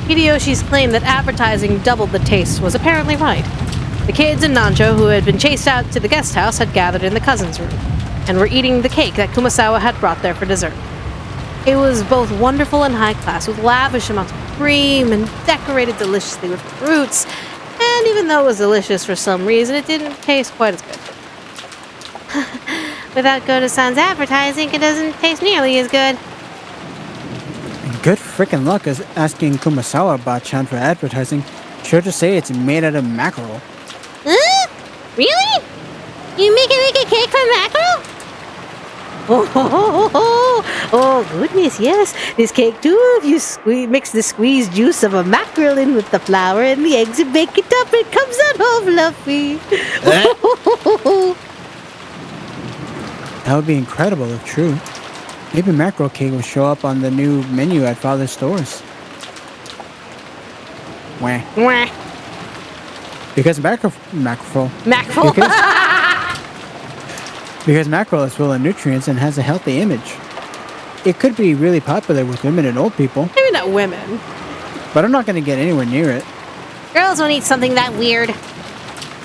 Hideyoshi's claim that advertising doubled the taste was apparently right. The kids and Nancho, who had been chased out to the guest house, had gathered in the cousins' room, and were eating the cake that Kumasawa had brought there for dessert. It was both wonderful and high class, with lavish amounts of cream and decorated deliciously with fruits, and even though it was delicious for some reason, it didn't taste quite as good. Without Goto-san's advertising, it doesn't taste nearly as good. Good frickin' luck is asking Kumasawa about Chan for advertising. Sure to say it's made out of mackerel. Huh? Really? You make a cake from mackerel? Oh, goodness, yes. This cake, too, if you mix the squeezed juice of a mackerel in with the flour and the eggs and bake it up, it comes out all fluffy. That would be incredible if true. Maybe mackerel cake will show up on the new menu at Father's stores. Wah. Wah. Because mackerel. Because mackerel is full of nutrients and has a healthy image. It could be really popular with women and old people. Maybe not women. But I'm not going to get anywhere near it. Girls don't eat something that weird.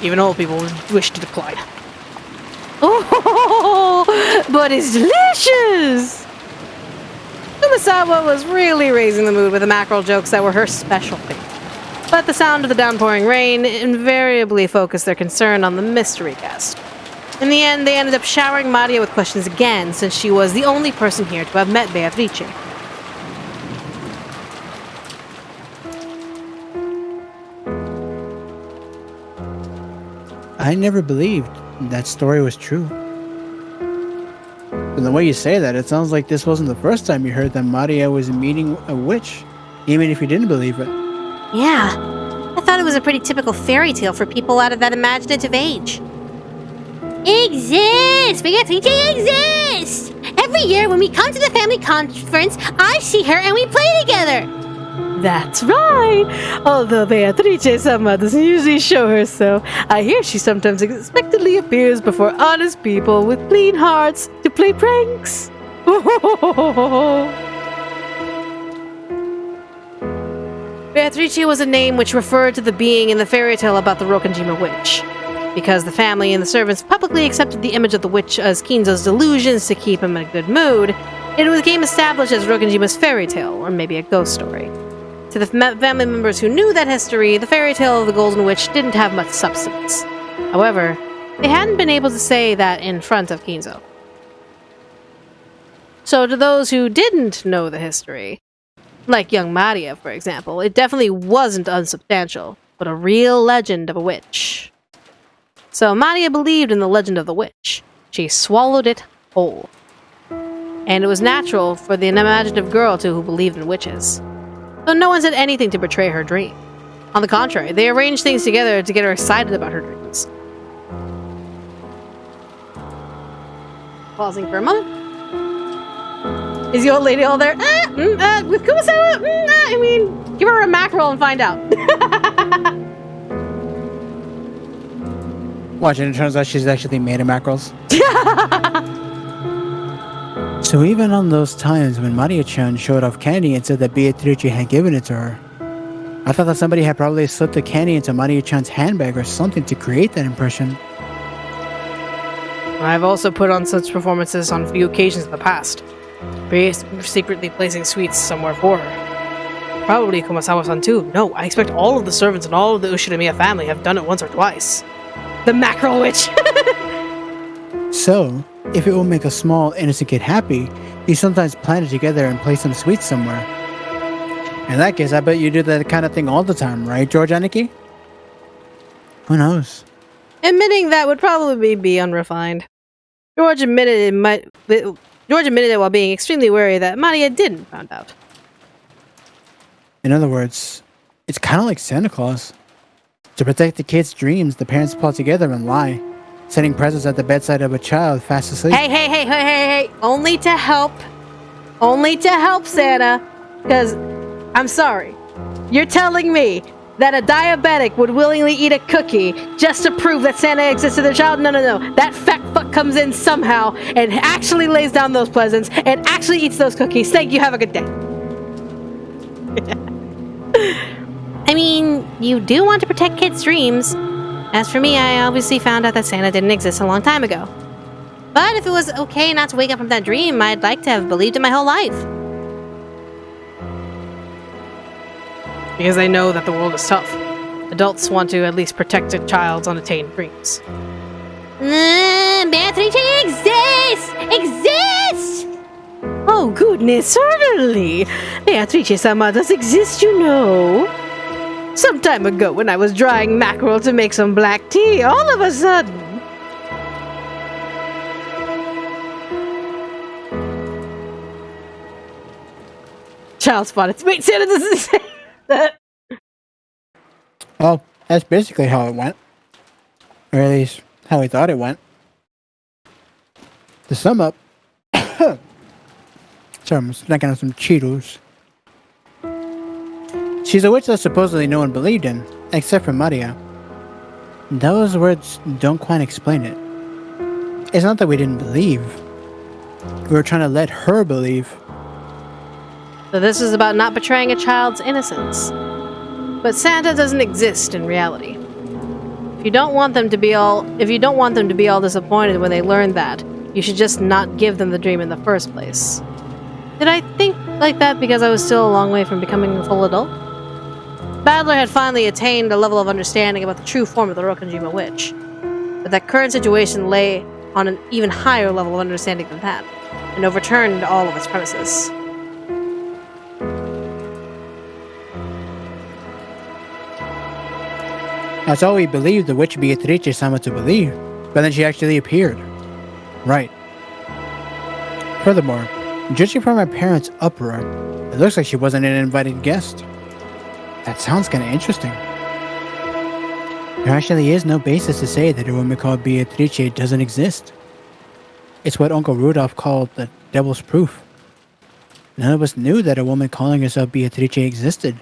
Even old people wish to decline. Oh, but it's delicious! Kumasawa was really raising the mood with the mackerel jokes that were her specialty. But the sound of the downpouring rain invariably focused their concern on the mystery guest. In the end, they ended up showering Maria with questions again, since she was the only person here to have met Beatrice. I never believed that story was true. From the way you say that, it sounds like this wasn't the first time you heard that Maria was meeting a witch, even if you didn't believe it. Yeah, I thought it was a pretty typical fairy tale for people out of that imaginative age. Exists! Beatrice exists! Every year when we come to the family conference, I see her and we play together! That's right! Although Beatrice-sama doesn't usually show herself, I hear she sometimes unexpectedly appears before honest people with clean hearts to play pranks. Beatrice was a name which referred to the being in the fairy tale about the Rokanjima witch. Because the family and the servants publicly accepted the image of the witch as Kinzo's delusions to keep him in a good mood, it became established as Rokanjima's fairy tale, or maybe a ghost story. To the family members who knew that history, the fairy tale of the Golden Witch didn't have much substance. However, they hadn't been able to say that in front of Kinzo. So to those who didn't know the history, like young Maria, for example, it definitely wasn't unsubstantial, but a real legend of a witch. So Maria believed in the legend of the witch. She swallowed it whole. And it was natural for the imaginative girl who believed in witches. So no one said anything to betray her dream. On the contrary, they arranged things together to get her excited about her dreams. Pausing for a moment. Is the old lady all there? With Kumasawa? I mean, give her a mackerel and find out. Watch, and it turns out she's actually made of mackerels. So even on those times when Maria-chan showed off candy and said that Beatrice had given it to her, I thought that somebody had probably slipped the candy into Maria-chan's handbag or something to create that impression. I've also put on such performances on a few occasions in the past. Secretly placing sweets somewhere for her. Probably Kumasawa-san too. No, I expect all of the servants and all of the Ushinomiya family have done it once or twice. The mackerel witch! So, if it will make a small, innocent kid happy, you sometimes plan it together and place some sweets somewhere. In that case, I bet you do that kind of thing all the time, right, George Aniki? Who knows? Admitting that would probably be unrefined. George admitted it while being extremely wary that Maria didn't find out. In other words, it's kind of like Santa Claus. To protect the kid's dreams, the parents plot together and lie, setting presents at the bedside of a child fast asleep. Hey. Only to help. Only to help, Santa. Because, I'm sorry, you're telling me that a diabetic would willingly eat a cookie just to prove that Santa exists to their child? No. That fat fuck comes in somehow and actually lays down those presents and actually eats those cookies. Thank you. Have a good day. I mean, you do want to protect kids' dreams. As for me, I obviously found out that Santa didn't exist a long time ago. But if it was okay not to wake up from that dream, I'd like to have believed it my whole life. Because they know that the world is tough. Adults want to at least protect a child's unattained dreams. Beatrice exists! Exists! Oh goodness, certainly! Beatrice-sama does exist, you know. Some time ago when I was drying mackerel to make some black tea, all of a sudden... Child spotted. Wait, Santa doesn't say that. Well, that's basically how it went. Or at least, how we thought it went. To sum up... Sorry, I'm snacking on some Cheetos. She's a witch that supposedly no one believed in, except for Maria. Those words don't quite explain it. It's not that we didn't believe. We were trying to let her believe. So this is about not betraying a child's innocence. But Santa doesn't exist in reality. If you don't want them to be all disappointed when they learn that, you should just not give them the dream in the first place. Did I think like that because I was still a long way from becoming a full adult? Badler had finally attained a level of understanding about the true form of the Rokonjima witch. But that current situation lay on an even higher level of understanding than that, and overturned all of its premises. That's all we believed the witch Beatrice-sama to believe, but then she actually appeared. Right. Furthermore, judging from my parents' uproar, it looks like she wasn't an invited guest. That sounds kinda interesting. There actually is no basis to say that a woman called Beatrice doesn't exist. It's what Uncle Rudolph called the devil's proof. None of us knew that a woman calling herself Beatrice existed.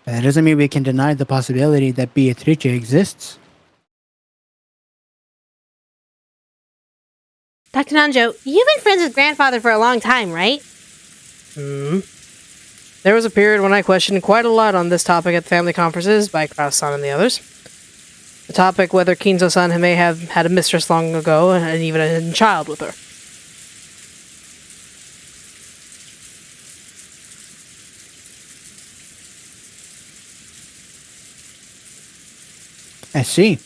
But that doesn't mean we can deny the possibility that Beatrice exists. Dr. Nanjo, you've been friends with Grandfather for a long time, right? There was a period when I questioned quite a lot on this topic at family conferences by Kraus-san and the others. The topic whether Kinzo-san may have had a mistress long ago and even a child with her. I see.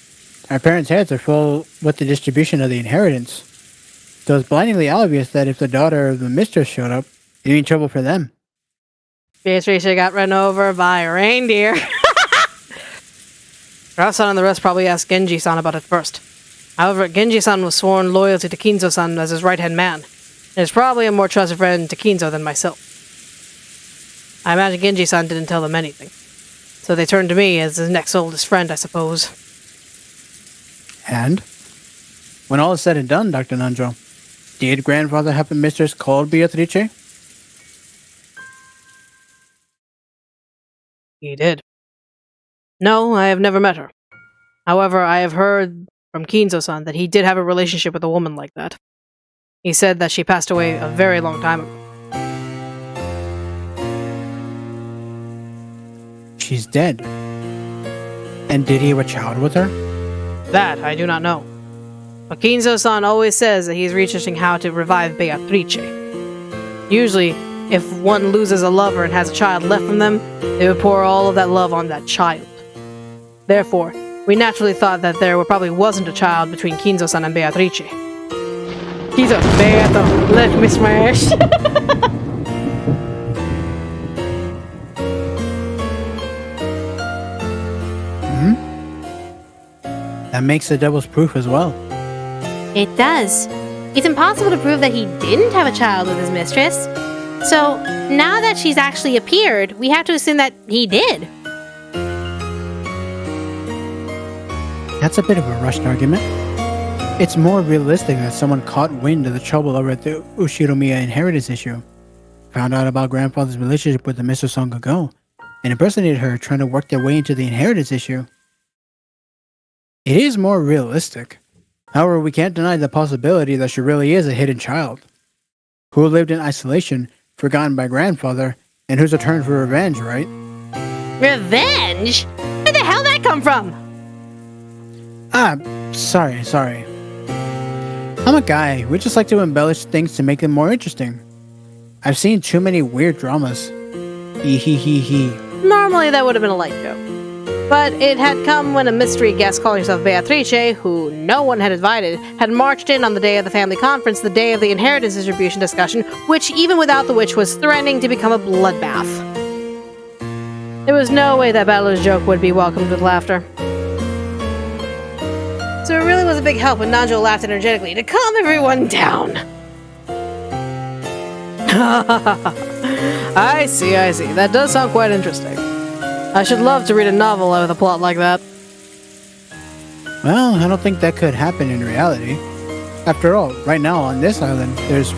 Our parents' heads are full with the distribution of the inheritance. So it's blindingly obvious that if the daughter of the mistress showed up, it'd be trouble for them. Beatrice got run over by a reindeer. Kraus-san and the rest probably asked Genji-san about it first. However, Genji-san was sworn loyalty to Kinzo-san as his right-hand man, and is probably a more trusted friend to Kinzo than myself. I imagine Genji-san didn't tell them anything, so they turned to me as his next oldest friend, I suppose. And? When all is said and done, Dr. Nanjo, did grandfather have a mistress called Beatrice? He did. No, I have never met her. However, I have heard from Kinzo-san that he did have a relationship with a woman like that. He said that she passed away a very long time ago. She's dead. And did he have a child with her? That I do not know. But Kinzo-san always says that he's researching how to revive Beatrice. Usually, if one loses a lover and has a child left from them, they would pour all of that love on that child. Therefore, we naturally thought that there probably wasn't a child between Kinzo-san and Beatrice. Kinzo, Beato, let me smash! That makes the devil's proof as well. It does. It's impossible to prove that he didn't have a child with his mistress. So, now that she's actually appeared, we have to assume that he did. That's a bit of a rushed argument. It's more realistic that someone caught wind of the trouble over at the Ushiromiya inheritance issue, found out about grandfather's relationship with the mistress long ago, and impersonated her trying to work their way into the inheritance issue. It is more realistic. However, we can't deny the possibility that she really is a hidden child, who lived in isolation, forgotten by grandfather, and who's returned for revenge, right? Revenge? Where the hell did that come from? Sorry. I'm a guy. We just like to embellish things to make them more interesting. I've seen too many weird dramas. Hee. Normally that would have been a light joke. But it had come when a mystery guest calling herself Beatrice, who no one had invited, had marched in on the day of the family conference, the day of the inheritance distribution discussion, which, even without the witch, was threatening to become a bloodbath. There was no way that Battler's joke would be welcomed with laughter. So it really was a big help when Nanjo laughed energetically to calm everyone down. I see. That does sound quite interesting. I should love to read a novel with a plot like that. Well, I don't think that could happen in reality. After all, right now on this island, there's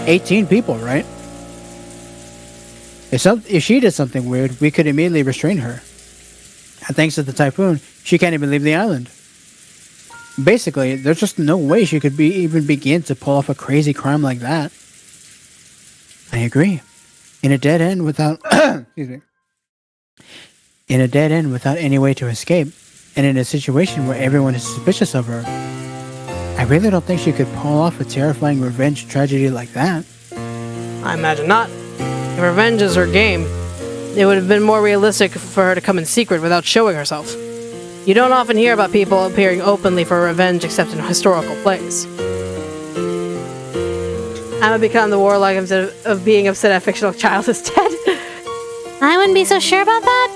18 people, right? If she did something weird, we could immediately restrain her. And thanks to the typhoon, she can't even leave the island. Basically, there's just no way she could even begin to pull off a crazy crime like that. I agree. In a dead end without any way to escape, and in a situation where everyone is suspicious of her, I really don't think she could pull off a terrifying revenge tragedy like that. I imagine not. If revenge is her game, it would have been more realistic for her to come in secret without showing herself. You don't often hear about people appearing openly for revenge except in historical plays. I'ma become the warlock of being upset a fictional child is dead. I wouldn't be so sure about that.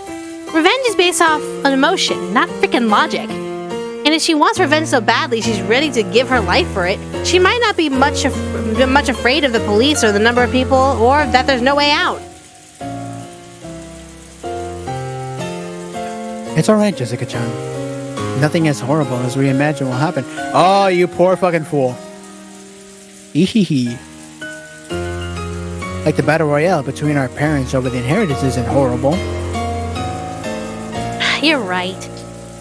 Revenge is based off an emotion, not freaking logic. And if she wants revenge so badly she's ready to give her life for it, she might not be much afraid of the police or the number of people, or that there's no way out. It's alright, Jessica-chan. Nothing as horrible as we imagine will happen. Oh, you poor fucking fool. Ehehe. Like the battle royale between our parents over the inheritance isn't horrible. You're right.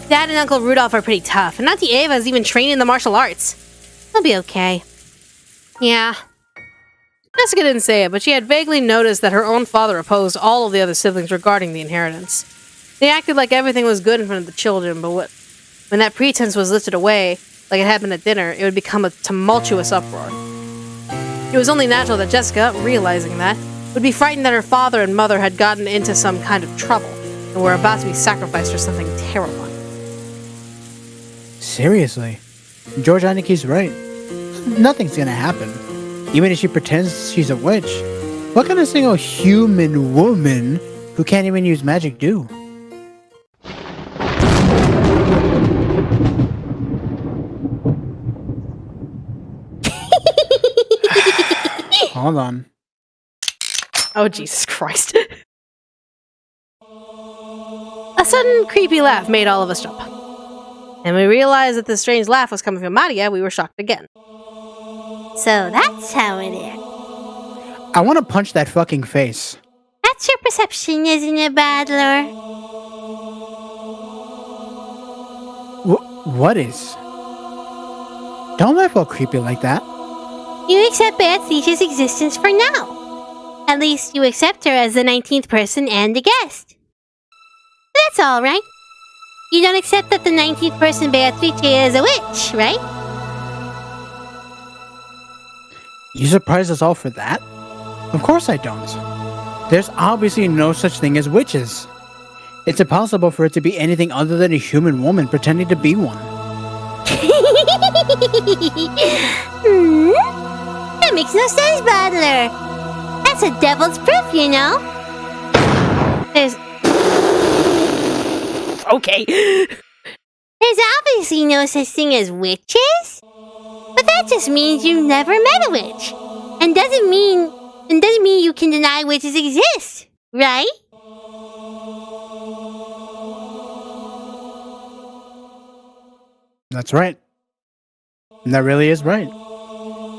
Dad and Uncle Rudolph are pretty tough, and Auntie Ava is even trained in the martial arts. They'll be okay. Yeah. Jessica didn't say it, but she had vaguely noticed that her own father opposed all of the other siblings regarding the inheritance. They acted like everything was good in front of the children, but when that pretense was lifted away, like it happened at dinner, it would become a tumultuous uproar. It was only natural that Jessica, realizing that, would be frightened that her father and mother had gotten into some kind of trouble, and were about to be sacrificed for something terrifying. Seriously? George Aniki's right. Nothing's gonna happen. Even if she pretends she's a witch. What can a single human woman who can't even use magic do? Hold on. Oh, Jesus Christ. A sudden creepy laugh made all of us jump. And we realized that the strange laugh was coming from Maria, we were shocked again. So that's how it is. I want to punch that fucking face. That's your perception, isn't it, Battler? What is? Don't laugh all creepy like that. You accept Beatrice's existence for now. At least you accept her as the 19th person and a guest. That's all, right? You don't accept that the 19th person Beatrice is a witch, right? You surprised us all for that? Of course I don't. There's obviously no such thing as witches. It's impossible for it to be anything other than a human woman pretending to be one. That makes no sense, Battler. That's a devil's proof, you know? There's... Okay. There's obviously no such thing as witches. But that just means you never met a witch. And doesn't mean you can deny witches exist, right? That's right. And that really is right.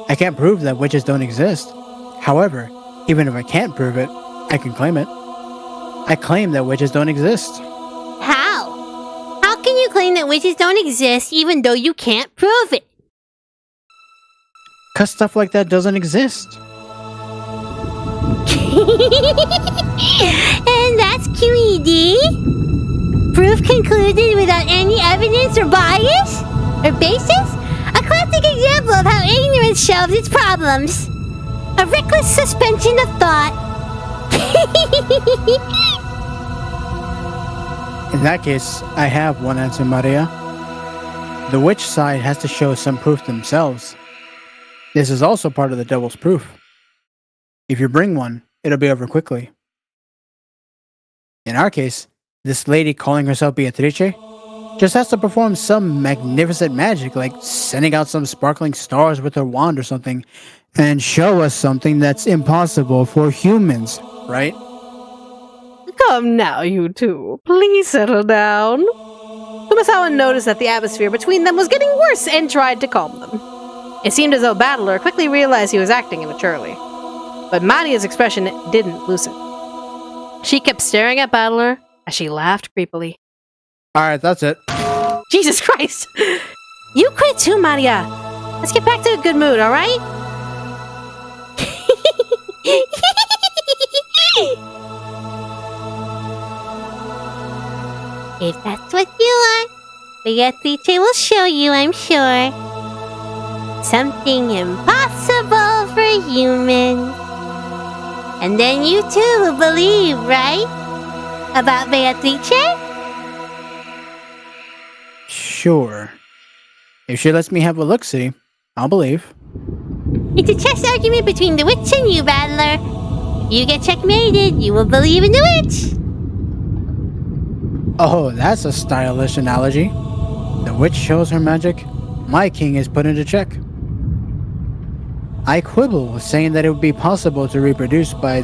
I can't prove that witches don't exist. However, even if I can't prove it, I can claim it. I claim that witches don't exist. How? How can you claim that witches don't exist even though you can't prove it? 'Cause stuff like that doesn't exist. And that's That's QED? Proof concluded without any evidence or bias? Or basis? A classic example of how ignorance shelves its problems. A reckless suspension of thought. In that case, I have one answer, Maria. The witch side has to show some proof themselves. This is also part of the devil's proof. If you bring one, it'll be over quickly. In our case, this lady calling herself Beatrice just has to perform some magnificent magic, like sending out some sparkling stars with her wand or something, and show us something that's impossible for humans, right? Come now, you two. Please settle down. Kumasawa noticed that the atmosphere between them was getting worse and tried to calm them. It seemed as though Battler quickly realized he was acting immaturely. But Maria's expression didn't loosen. She kept staring at Battler as she laughed creepily. Alright, that's it. Jesus Christ! You quit too, Maria! Let's get back to a good mood, alright? If that's what you want, Beatrice will show you, I'm sure. Something impossible for humans. And then you too will believe, right? About Beatrice? Sure. If she lets me have a look-see, I'll believe. It's a chess argument between the witch and you, Battler. If you get checkmated, you will believe in the witch. Oh, that's a stylish analogy. The witch shows her magic, my king is put into check. I quibble with saying that it would be possible to reproduce by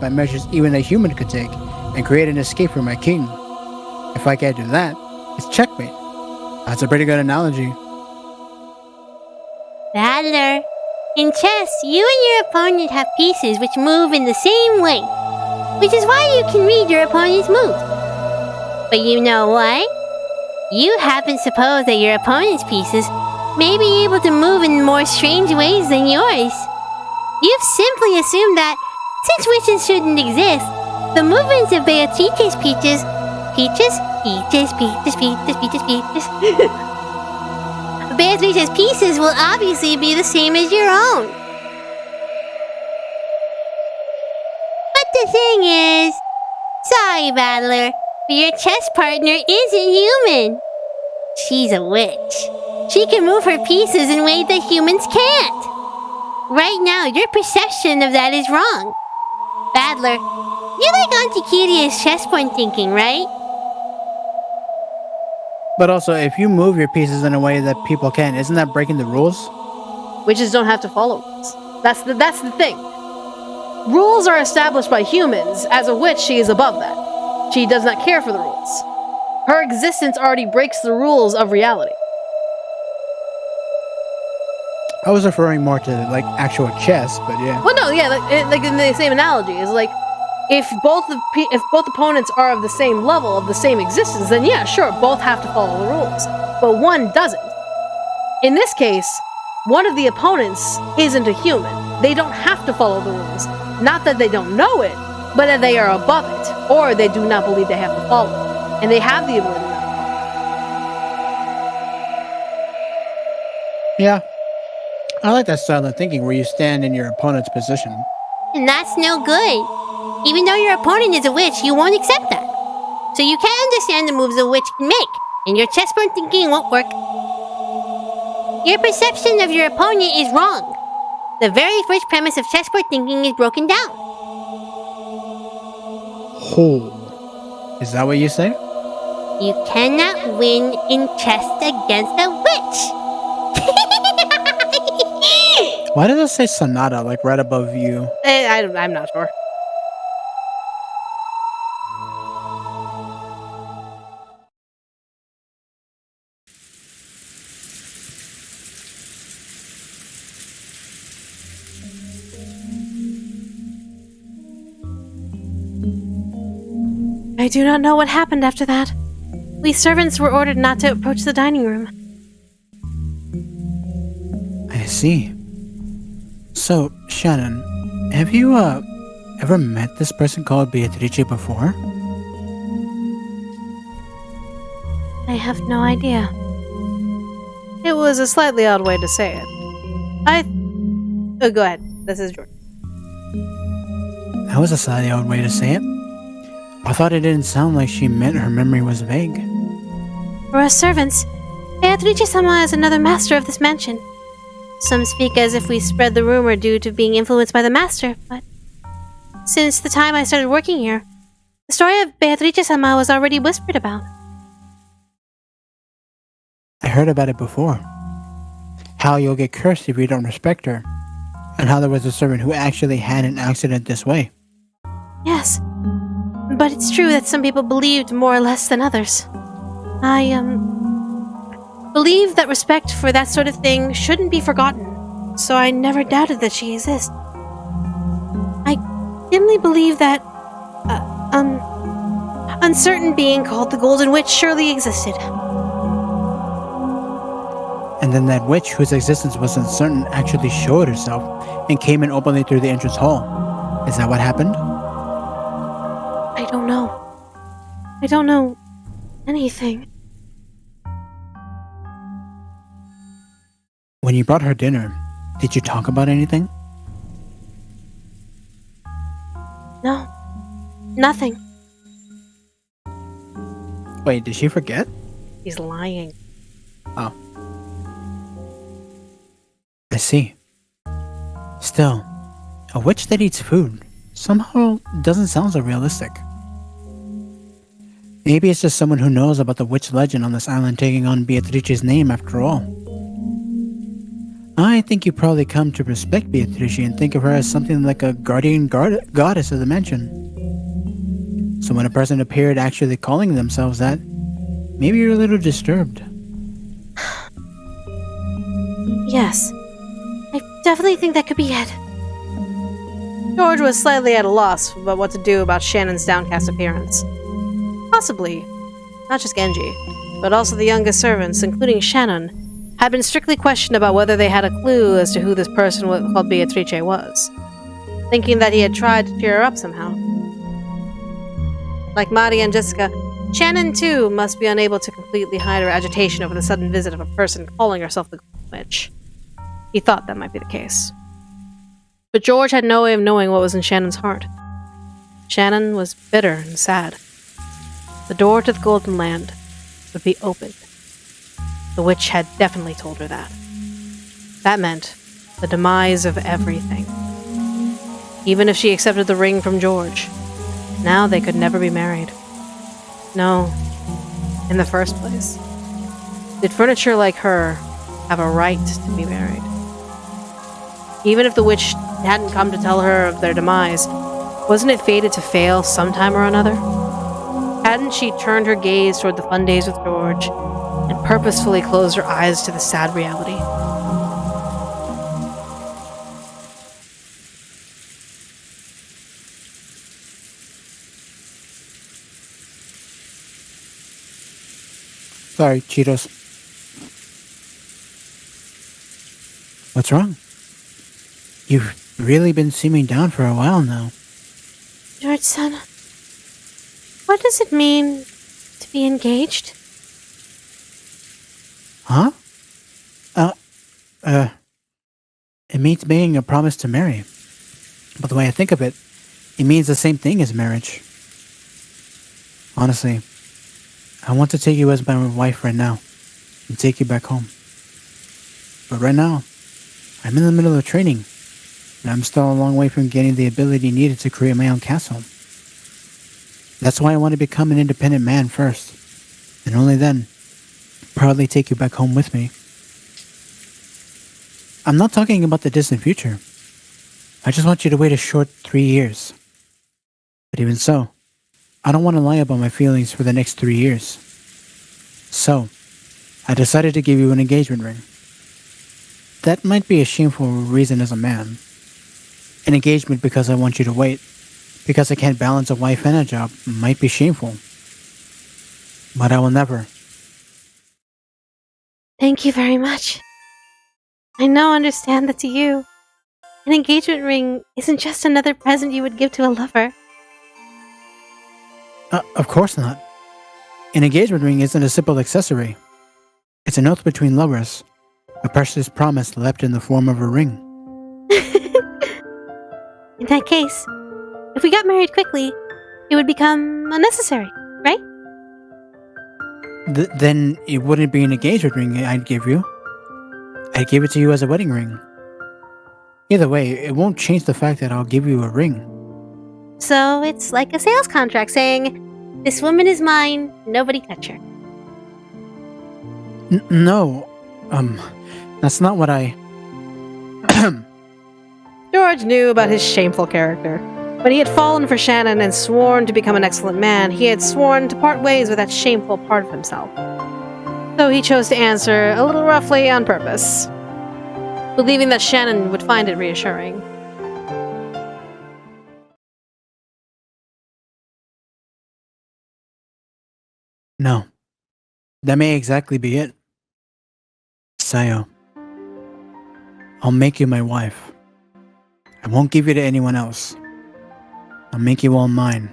measures even a human could take and create an escape for my king. If I can't do that, it's checkmate. That's a pretty good analogy. Battler, in chess, you and your opponent have pieces which move in the same way, which is why you can read your opponent's moves. But you know what? You haven't supposed that your opponent's pieces may be able to move in more strange ways than yours. You've simply assumed that, since witches shouldn't exist, the movements of Beatrice's peaches... Beatrice's pieces will obviously be the same as your own. But the thing is... Sorry, Battler, but your chess partner isn't human. She's a witch. She can move her pieces in ways that humans can't. Right now, your perception of that is wrong. Battler, you like Auntie Kiria's chessboard thinking, right? But also, if you move your pieces in a way that people can, isn't that breaking the rules? Witches don't have to follow rules. That's the thing. Rules are established by humans. As a witch, she is above that. She does not care for the rules. Her existence already breaks the rules of reality. I was referring more to like actual chess, but yeah. Well, no, yeah, like in the same analogy is like if both opponents are of the same level, of the same existence, then yeah, sure, both have to follow the rules, but one doesn't. In this case, one of the opponents isn't a human. They don't have to follow the rules. Not that they don't know it, but that they are above it, or they do not believe they have to follow it, and they have the ability not to follow. Yeah. I like that style of thinking where you stand in your opponent's position. And that's no good. Even though your opponent is a witch, you won't accept that. So you can't understand the moves a witch can make, and your chessboard thinking won't work. Your perception of your opponent is wrong. The very first premise of chessboard thinking is broken down. Oh. Is that what you say? You cannot win in chess against a witch. Why does it say Sonata, like right above you? I'm not sure. I do not know what happened after that. We servants were ordered not to approach the dining room. I see. So, Shannon, have you, ever met this person called Beatrice before? I have no idea. It was a slightly odd way to say it. Oh, go ahead. This is George. That was a slightly odd way to say it. I thought it didn't sound like she meant her memory was vague. For us servants, Beatrice-sama is another master of this mansion. Some speak as if we spread the rumor due to being influenced by the master, but since the time I started working here, the story of Beatrice-sama was already whispered about. I heard about it before. How you'll get cursed if you don't respect her, and how there was a servant who actually had an accident this way. Yes, but it's true that some people believed more or less than others. I, believe that respect for that sort of thing shouldn't be forgotten, so I never doubted that she exists. I dimly believe that, uncertain being called the Golden Witch surely existed. And then that witch, whose existence was uncertain, actually showed herself and came in openly through the entrance hall. Is that what happened? I don't know. I don't know anything. When you brought her dinner, did you talk about anything? No. Nothing. Wait, did she forget? He's lying. Oh. I see. Still, a witch that eats food somehow doesn't sound so realistic. Maybe it's just someone who knows about the witch legend on this island taking on Beatrice's name after all. I think you probably come to respect Beatrice and think of her as something like a guardian goddess of the mansion. So when a person appeared actually calling themselves that, maybe you're a little disturbed. Yes. I definitely think that could be it. George was slightly at a loss about what to do about Shannon's downcast appearance. Possibly, not just Genji, but also the youngest servants, including Shannon, had been strictly questioned about whether they had a clue as to who this person called Beatrice was, thinking that he had tried to cheer her up somehow. Like Mari and Jessica, Shannon too must be unable to completely hide her agitation over the sudden visit of a person calling herself the Golden Witch. He thought that might be the case. But George had no way of knowing what was in Shannon's heart. Shannon was bitter and sad. The door to the Golden Land would be opened. The witch had definitely told her that. That meant the demise of everything. Even if she accepted the ring from George, now they could never be married. No, in the first place. Did furniture like her have a right to be married? Even if the witch hadn't come to tell her of their demise, wasn't it fated to fail sometime or another? Hadn't she turned her gaze toward the fun days with George and purposefully closed her eyes to the sad reality? Sorry, Cheetos. What's wrong? You've really been seeming down for a while now. George-san, what does it mean to be engaged? Huh? It means making a promise to marry. But the way I think of it, it means the same thing as marriage. Honestly, I want to take you as my wife right now and take you back home. But right now, I'm in the middle of training, and I'm still a long way from getting the ability needed to create my own castle. That's why I want to become an independent man first, and only then, proudly take you back home with me. I'm not talking about the distant future. I just want you to wait a short 3 years. But even so, I don't want to lie about my feelings for the next 3 years. So, I decided to give you an engagement ring. That might be a shameful reason as a man. An engagement because I want you to wait, because I can't balance a wife and a job, might be shameful. But I will never. Thank you very much. I now understand that to you, an engagement ring isn't just another present you would give to a lover. Of course not. An engagement ring isn't a simple accessory. It's an oath between lovers, a precious promise left in the form of a ring. In that case, if we got married quickly, it would become unnecessary, right? Then it wouldn't be an engagement ring I'd give you. I'd give it to you as a wedding ring. Either way, it won't change the fact that I'll give you a ring. So it's like a sales contract saying, this woman is mine, nobody touch her. No, that's not what I... George knew about his shameful character. When he had fallen for Shannon and sworn to become an excellent man, he had sworn to part ways with that shameful part of himself. So he chose to answer a little roughly on purpose, believing that Shannon would find it reassuring. No. That may exactly be it. Sayo, I'll make you my wife. I won't give you to anyone else. I'll make you all mine.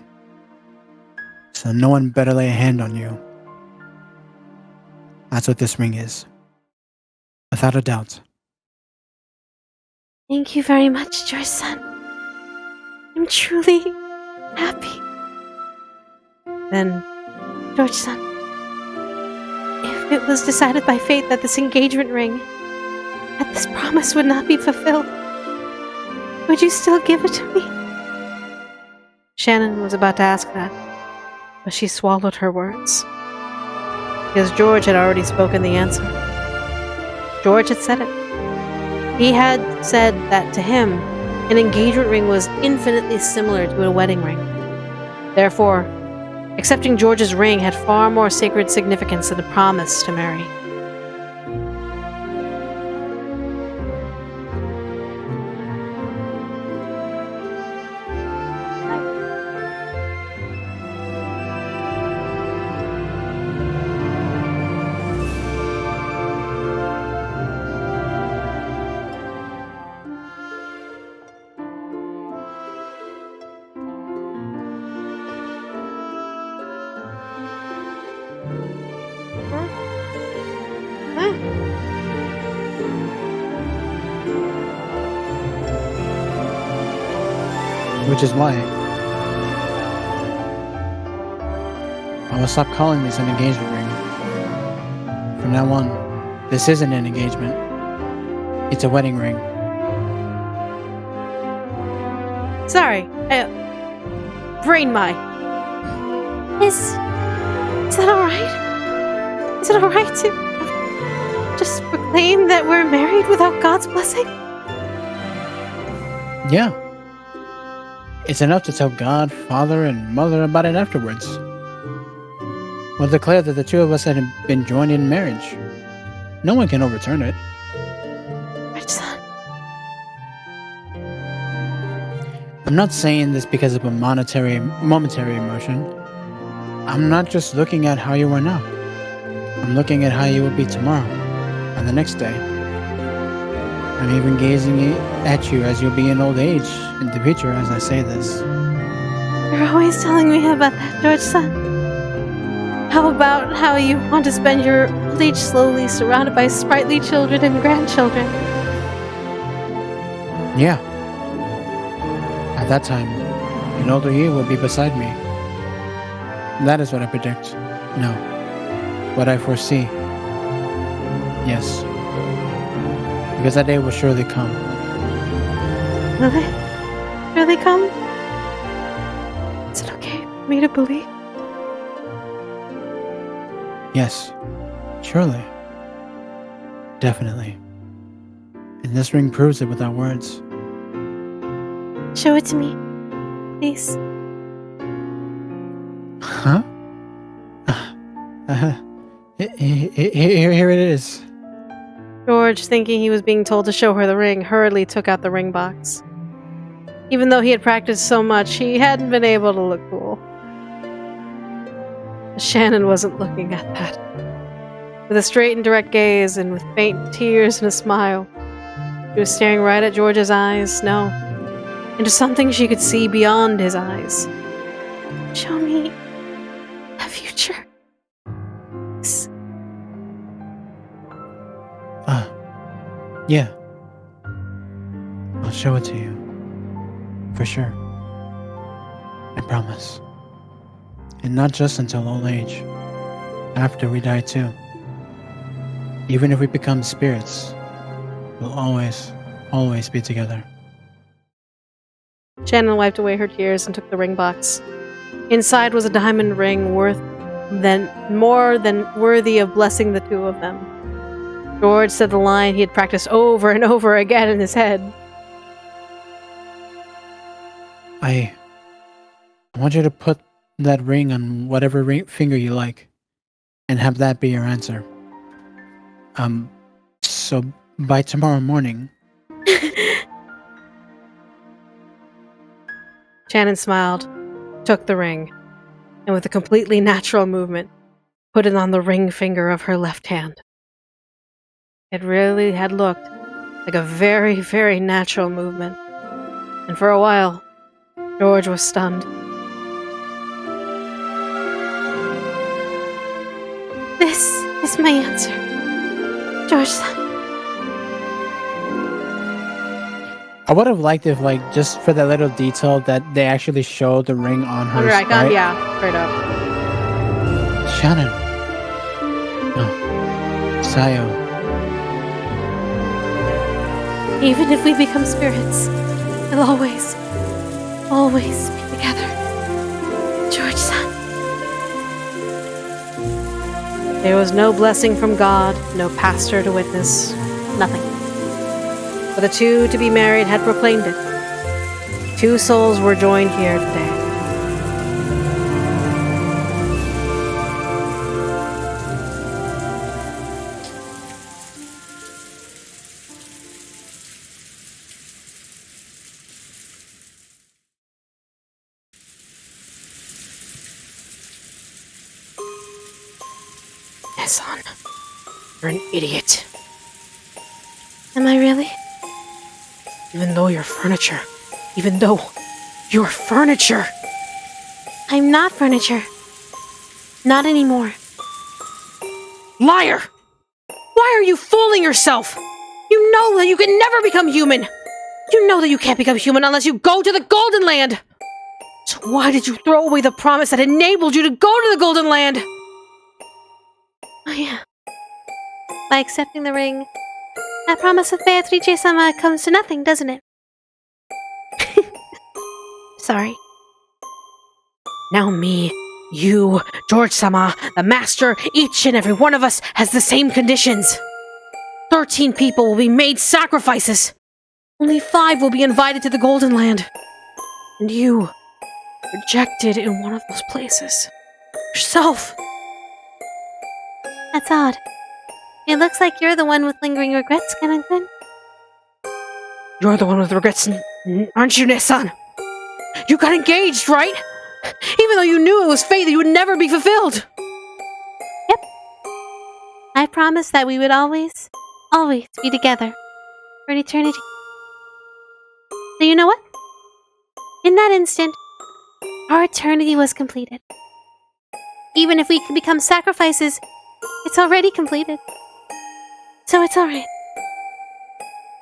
So no one better lay a hand on you. That's what this ring is. Without a doubt. Thank you very much, George-san. I'm truly happy. Then, George-san, if it was decided by fate that this engagement ring, that this promise would not be fulfilled, would you still give it to me? Shannon was about to ask that, but she swallowed her words. Because George had already spoken the answer. George had said it. He had said that to him, an engagement ring was infinitely similar to a wedding ring. Therefore, accepting George's ring had far more sacred significance than a promise to marry. Which is why I will stop calling this an engagement ring. From now on, this isn't an engagement. It's a wedding ring. Sorry, brain my. Is that alright? Is it alright to just proclaim that we're married without God's blessing? Yeah. It's enough to tell God, Father, and Mother about it afterwards. We'll declare that the two of us had been joined in marriage. No one can overturn it. George-san. I'm not saying this because of a momentary emotion. I'm not just looking at how you are now. I'm looking at how you will be tomorrow, and the next day. I'm even gazing at you as you'll be in old age in the future as I say this. You're always telling me about that, George-san. How about how you want to spend your old age slowly surrounded by sprightly children and grandchildren? Yeah. At that time, an older you will be beside me. That is what I predict. No. What I foresee. Yes. Because that day will surely come. Will it really come? Is it okay for me to believe? Yes. Surely. Definitely. And this ring proves it without words. Show it to me, please. Huh? Here it is. George, thinking he was being told to show her the ring, hurriedly took out the ring box. Even though he had practiced so much, he hadn't been able to look cool. Shannon wasn't looking at that. With a straight and direct gaze, and with faint tears and a smile, she was staring right at George's eyes, no, into something she could see beyond his eyes. Show me the future. Yeah. I'll show it to you. For sure. I promise. And not just until old age. After we die too. Even if we become spirits, we'll always be together. Shannon wiped away her tears and took the ring box. Inside was a diamond ring more than worthy of blessing the two of them. George said the line he had practiced over and over again in his head. I want you to put that ring on whatever finger you like, and have that be your answer. So by tomorrow morning... Shannon smiled, took the ring, and with a completely natural movement, put it on the ring finger of her left hand. It really had looked like a very, very natural movement, and for a while, George was stunned. This is my answer, George-san. I would have liked if, like, just for that little detail that they actually showed the ring on her. On her icon, right? yeah, straight up. Shannon. No. Sayo. Even if we become spirits, we'll always be together. George-san. There was no blessing from God, no pastor to witness, nothing. But the two to be married had proclaimed it. Two souls were joined here today. Son, you're an idiot. Am I really? Even though you're furniture. Even though you're furniture. I'm not furniture. Not anymore. Liar! Why are you fooling yourself? You know that you can never become human. You know that you can't become human unless you go to the Golden Land. So why did you throw away the promise that enabled you to go to the Golden Land? Oh yeah. By accepting the ring, that promise of Beatrice-sama comes to nothing, doesn't it? Sorry. Now me, you, George-sama, the master, each and every one of us has the same conditions. 13 people will be made sacrifices. Only 5 will be invited to the Golden Land. And you, rejected in one of those places. Yourself. That's odd. It looks like you're the one with lingering regrets, Shannon-kun. You're the one with regrets, aren't you, Ne-san? You got engaged, right? Even though you knew it was fate that you would never be fulfilled. Yep. I promised that we would always be together for an eternity. So you know what? In that instant, our eternity was completed. Even if we could become sacrifices, it's already completed. So it's alright.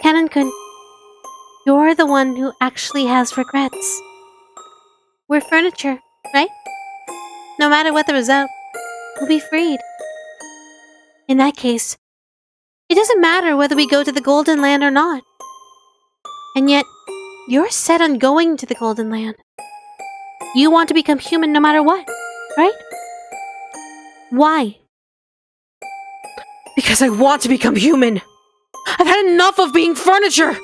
Shannon-kun, you're the one who actually has regrets. We're furniture, right? No matter what the result, we'll be freed. In that case, it doesn't matter whether we go to the Golden Land or not. And yet, you're set on going to the Golden Land. You want to become human no matter what, right? Why? Because I want to become human. I've had enough of being furniture.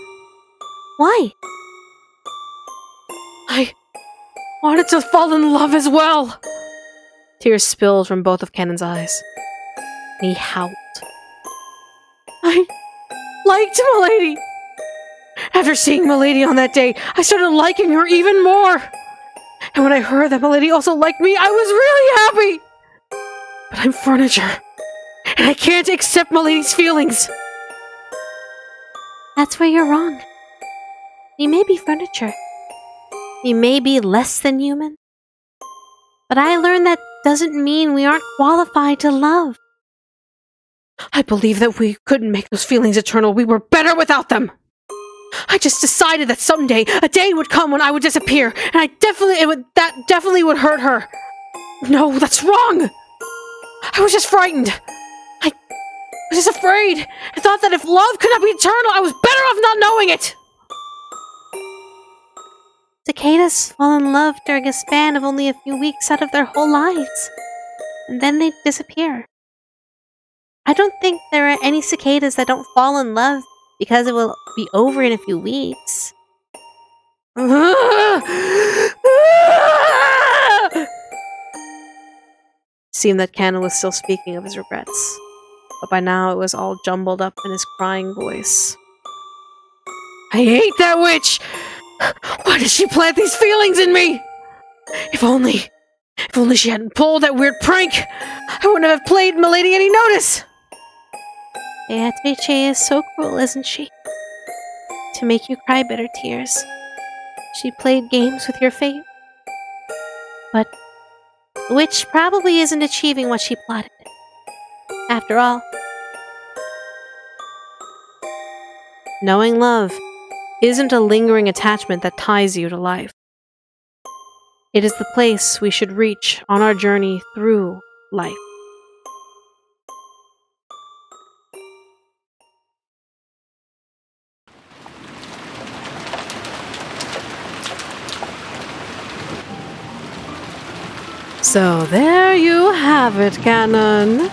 Why? I wanted to fall in love as well. Tears spilled from both of Cannon's eyes. He howled. I liked Milady. After seeing Milady on that day, I started liking her even more. And when I heard that Milady also liked me, I was really happy. But I'm furniture. And I can't accept Milady's feelings. That's where you're wrong. We may be furniture. We may be less than human. But I learned that doesn't mean we aren't qualified to love. I believe that we couldn't make those feelings eternal. We were better without them. I just decided that someday a day would come when I would disappear, and that definitely would hurt her. No, that's wrong. I was just frightened. I was just afraid. I thought that if love could not be eternal, I was better off not knowing it. Cicadas fall in love during a span of only a few weeks out of their whole lives, and then they disappear. I don't think there are any cicadas that don't fall in love because it will be over in a few weeks. Seemed that Cannon was still speaking of his regrets, but by now it was all jumbled up in his crying voice. I hate that witch! Why did she plant these feelings in me? If only she hadn't pulled that weird prank, I wouldn't have played Milady any notice! Beatrice is so cruel, isn't she? To make you cry bitter tears. She played games with your fate. But the witch probably isn't achieving what she plotted. After all, knowing love isn't a lingering attachment that ties you to life. It is the place we should reach on our journey through life. So there you have it, Cannon.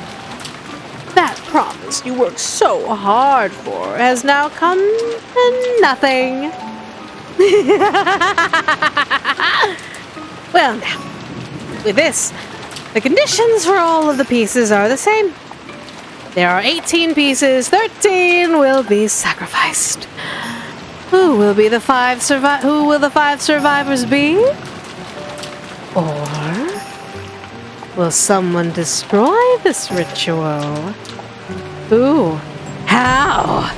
That promise you worked so hard for has now come to nothing. Well now, with this, the conditions for all of the pieces are the same. There are 18 pieces, 13 will be sacrificed. Who will the 5 survivors be? Or will someone destroy this ritual? Who? How?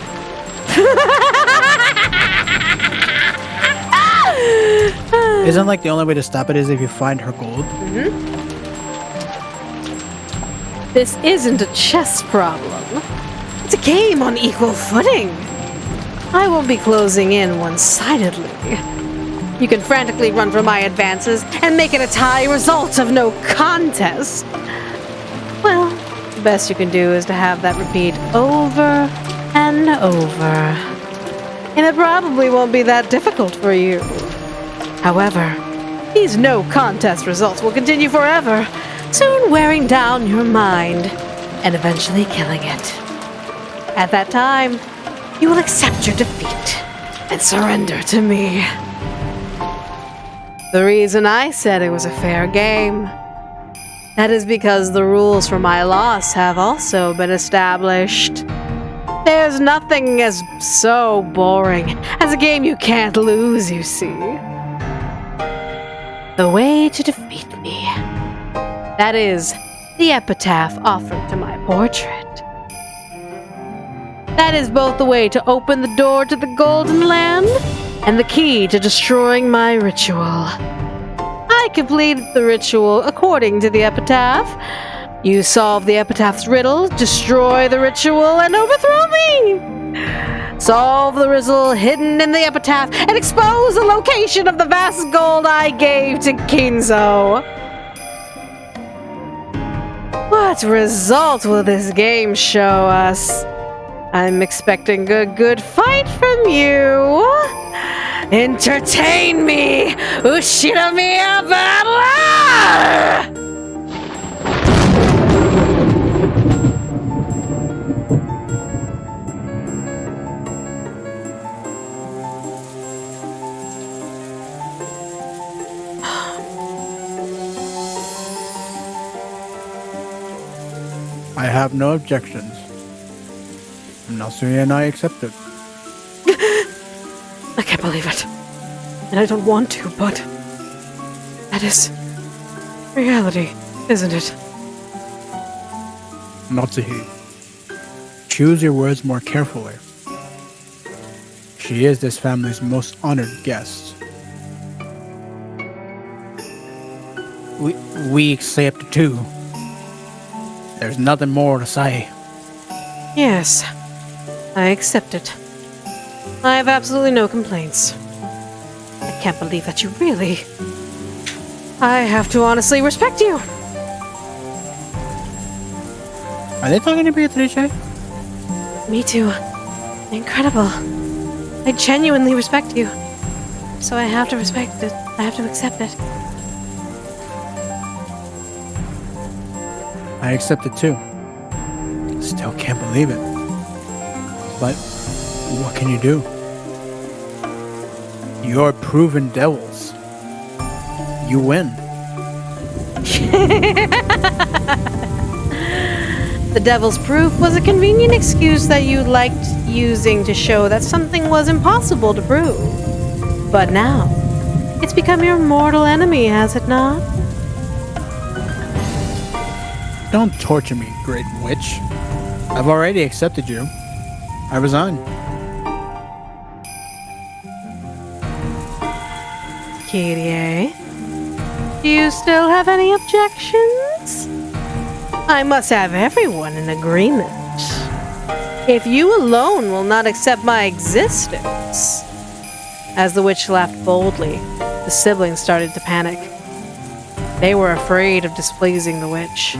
Isn't like the only way to stop it is if you find her gold? This isn't a chess problem. It's a game on equal footing. I won't be closing in one-sidedly. You can frantically run for my advances and make it a tie result of no contest. Well, the best you can do is to have that repeat over and over. And it probably won't be that difficult for you. However, these no contest results will continue forever, soon wearing down your mind and eventually killing it. At that time, you will accept your defeat and surrender to me. The reason I said it was a fair game, that is because the rules for my loss have also been established. There's nothing as so boring as a game you can't lose, you see. The way to defeat me, that is the epitaph offered to my portrait. That is both the way to open the door to the Golden Land and the key to destroying my ritual. I completed the ritual according to the epitaph. You solve the epitaph's riddle, destroy the ritual, and overthrow me! Solve the riddle hidden in the epitaph and expose the location of the vast gold I gave to Kinzo. What result will this game show us? I'm expecting a good fight from you. Entertain me, Ushiramiya Battler! I have no objections. Natsuya and I accept it. I can't believe it. And I don't want to, but that is reality, isn't it? Natsuhi, choose your words more carefully. She is this family's most honored guest. We accept too. There's nothing more to say. Yes, I accept it. I have absolutely no complaints. I can't believe that you really... I have to honestly respect you. Are they talking to Beatrice? Me too. Incredible. I genuinely respect you. So I have to respect it. I have to accept it. I accept it too. Still can't believe it. But what can you do? You're proven devils. You win. The devil's proof was a convenient excuse that you liked using to show that something was impossible to prove. But now, it's become your mortal enemy, has it not? Don't torture me, great witch. I've already accepted you. I resign. Kyrie, do you still have any objections? I must have everyone in agreement. If you alone will not accept my existence... As the witch laughed boldly, the siblings started to panic. They were afraid of displeasing the witch.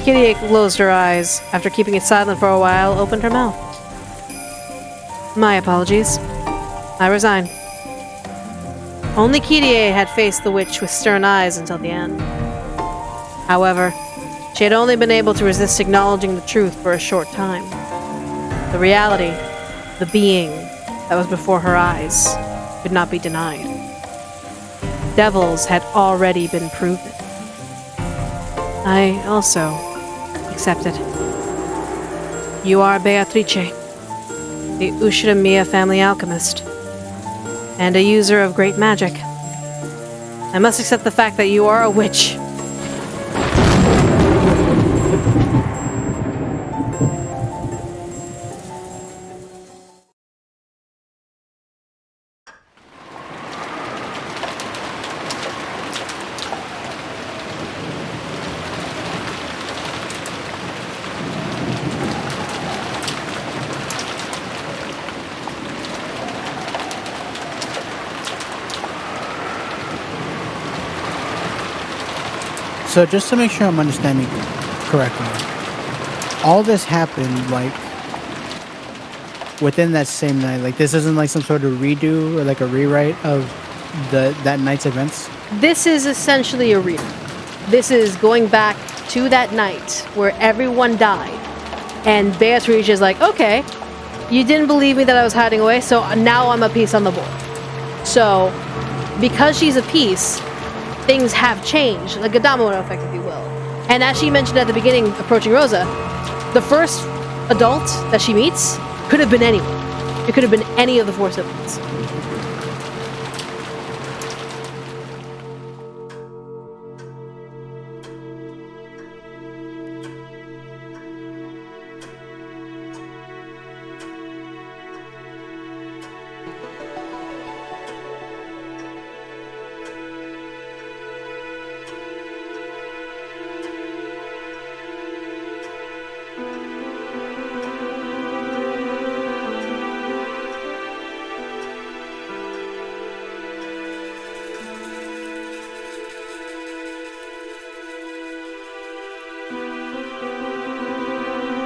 Kyrie closed her eyes. After keeping it silent for a while, opened her mouth. My apologies. I resign. Only Kyrie had faced the witch with stern eyes until the end. However, she had only been able to resist acknowledging the truth for a short time. The reality, the being that was before her eyes, could not be denied. Devils had already been proven. I also accept it. You are Beatrice, the Ushiramiya family alchemist, and a user of great magic. I must accept the fact that you are a witch. So just to make sure I'm understanding correctly, all this happened like within that same night. Like this isn't like some sort of redo or like a rewrite of that night's events. This is essentially a redo. This is going back to that night where everyone died. And Beatrice is like, okay, you didn't believe me that I was hiding away, so now I'm a piece on the board. So, because she's a piece, things have changed, like a domino effect, if you will. And as she mentioned at the beginning, approaching Rosa, the first adult that she meets could have been anyone. It could have been any of the four siblings.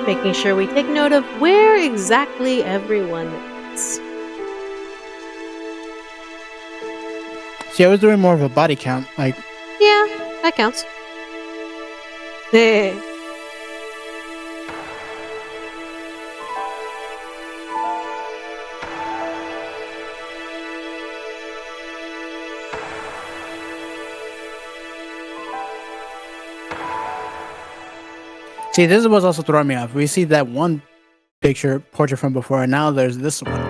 Making sure we take note of where exactly everyone is. See, I was doing more of a body count, like Yeah, that counts. see, this is what's also throwing me off. We see that one portrait from before, and now there's this one.